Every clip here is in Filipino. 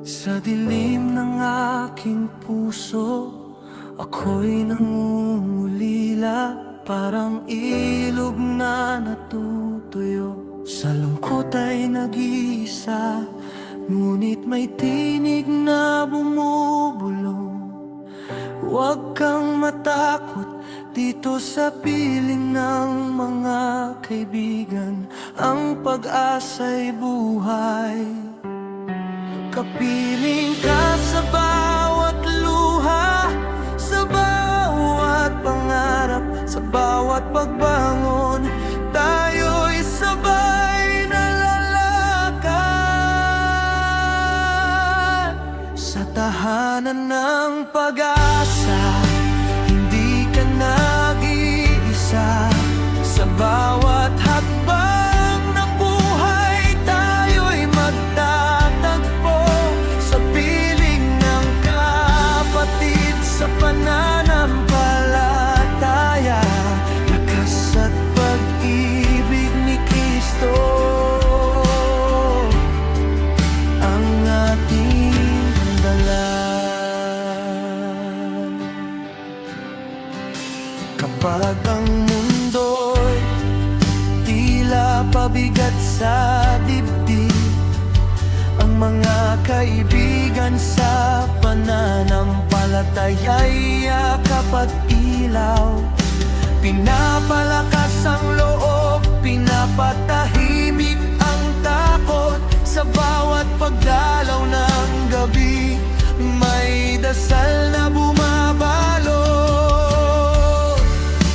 Sa dilim ng aking puso, ako'y nangungulila, parang ilog na natutuyo. Sa lungkot ay nag-iisa, ngunit may tinig na bumubulong. Huwag kang matakot, dito sa piling ng mga kaibigan, ang pag-asa'y buhay. Kapiling ka sa bawat luha, sa bawat pangarap, sa bawat pagbangon. Tayo'y sabay na lalakad sa tahanan ng pag-asa. Hindi ka nag-iisa sa bawat hakbang ng buhay. Tayo'y magtatagpo sa piling ng kapatid, sa pananampalataya, lakas at pag-ibig ni Kristo ang ating dala. Kapag ang mundo'y tila pabigat sa dibdib, ang mga kaibigan sa pananampalataya'y yakap at ilaw. Pinapalakas ang loob, pinapatahimik ang takot. Sa bawat pagdalaw ng gabi, may dasal na bumabalot.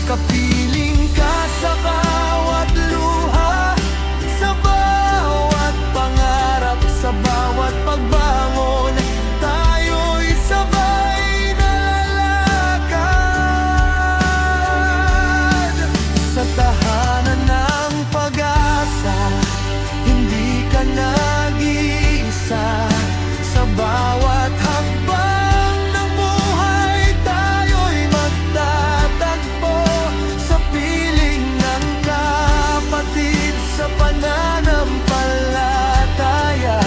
Kapiling ka sa bawat luha, sa bawat pangarap, sa bawat pagbangon. Tayo'y sabay na lalakad sa tahanan ng pag-asa. Hindi ka nag-iisa sa bawat hakbang ng buhay. Tayo'y magtatagpo sa piling ng kapatid, sa pananampalataya,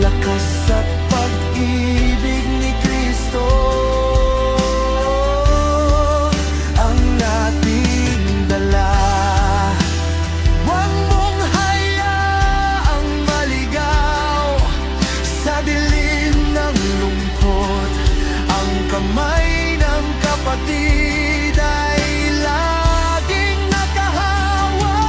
lakas at pag-ibig ni Kristo ang ating dala. Huwag mong hayaang maligaw sa dilim ng lungkot. Ang kamay ng kapatid ay laging nakahawak.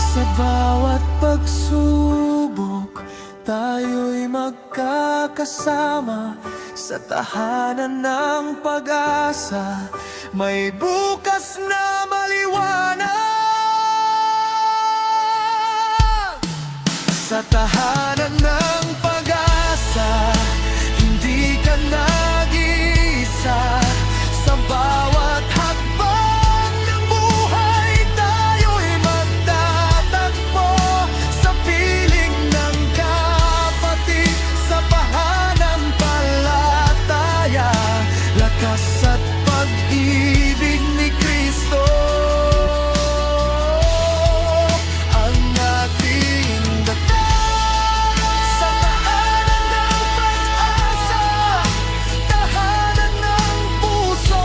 Sa bawat pagsubok, tayo'y magkakasama sa tahanan ng pag-asa. May bukas na maliwanag sa tahanan ng pag-asa. Hindi ka nag-iisa sa bawat hakbang ng buhay. Tayo'y magtatagpo sa piling ng kapatid, sa pananampalataya, lakas at pag-ibig ni Kristo ang ating dala. Sa tahanan ng pag-asa, tahanan ng puso,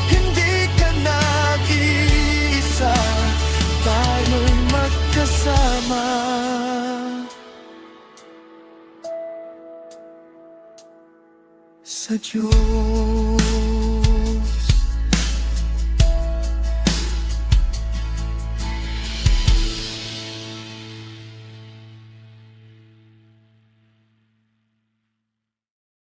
hindi ka nag-iisa. Tayo'y magkasama sa Diyos.